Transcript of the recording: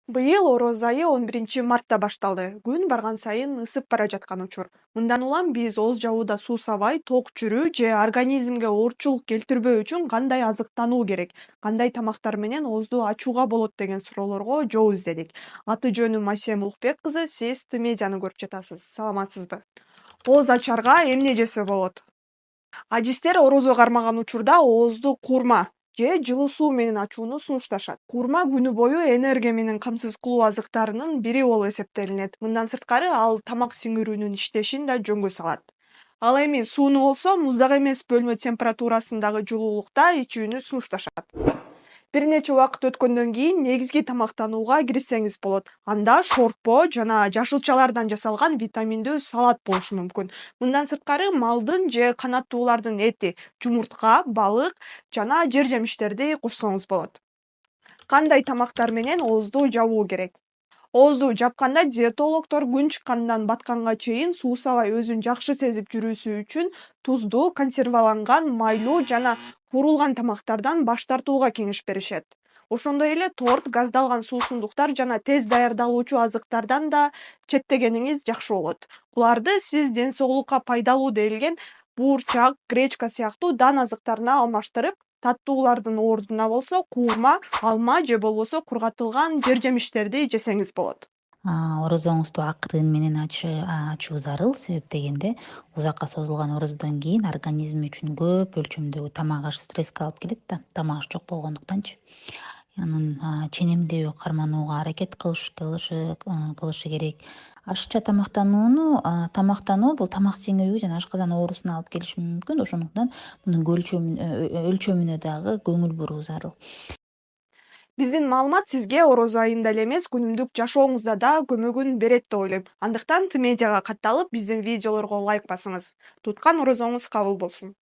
Быйыл Ороз айы 11 мартта башталды. Күн барган сайын ысып бара жаткан учур. Мындан улам биз оз жабууда суусабай, ток жүрүү же организмге оорчулук келтирбөө үчүн кандай азыктануу керек, кандай тамактар менен оозду ачууга болот деген суроолорго жооп издедик. Аты жөнүм Асем Улукбек кызы, сиз Т-медианы көрүп жатасыз. Саламатсызбы? Ооз ачарга эмне жесе болот? Адистер орозо кармаган учурда оозду куурма же жылуу суу менен ачууну сунушташат. Куурма күнү бою энергия менен камсыз кылуу азыктарынын бири болуп эсептелинет. Мындан сырткары ал тамак сиңирүүнүн иштешин да жөнгө салат. Ал эми сууну болсо муздак эмес бөлмө температурасындагы жылуулукта ичүүнү сунушташат. Бир нече убакыт өткөндөн кийин негизги тамактанууга киришсеңиз болот. Анда шорпо жана жашылчалардан жасалган витаминдүү салат болушу мүмкүн. Мындан сырткары малдын же канаттуулардын эти, жумуртка, балык жана жер жемиштерди кошсоңуз болот. Кандай тамактар менен оозду жабуу керек? Оозду жапканда диетологдор күн чыккандан батканга чейин суусабай өзүн жакшы сезип жүрүүсү үчүн туздуу, консерваланган, майлуу жана куурулган тамактардан баш тартууга кеңеш беришет. Ошондой эле торт, газдалган суусундуктар жана тез даярдалуучу азыктардан да четтегениңиз жакшы болот. Буларды сиз ден соолукка пайдалуу делген буурчак, гречка сыяктуу дан азыктарына алмаштырып, таттуулардын ордуна болсо куурма, алма же болбосо кургатылган жер жемиштерди жесеңиз болот. Орозоңузду акырын менен ачуу зарыл. Себеп дегенде узакка созулган ороздон кийин организм үчүн көп өлчөмдөгү тамак аш стресске алып келет да, тамак аш жок болгондуктанчы. Анын ченемдүү карманууга аракет кылышы керек. Ашыкча тамактануу бул тамак сиңирүүгө жана ашказан оорусуна алып келиши мүмкүн. Ошондуктан мунун өлчөмүнө дагы көңүл буруу зарыл. Биздин маалымат сизге Ороз айында эле эмес, күнүмдүк жашооңузда да көмөгүн берет деп ойлойм. Андыктан Т-медиага катталып, биздин видеолорго лайк басыңыз. Туткан орозоңуз кабыл болсун.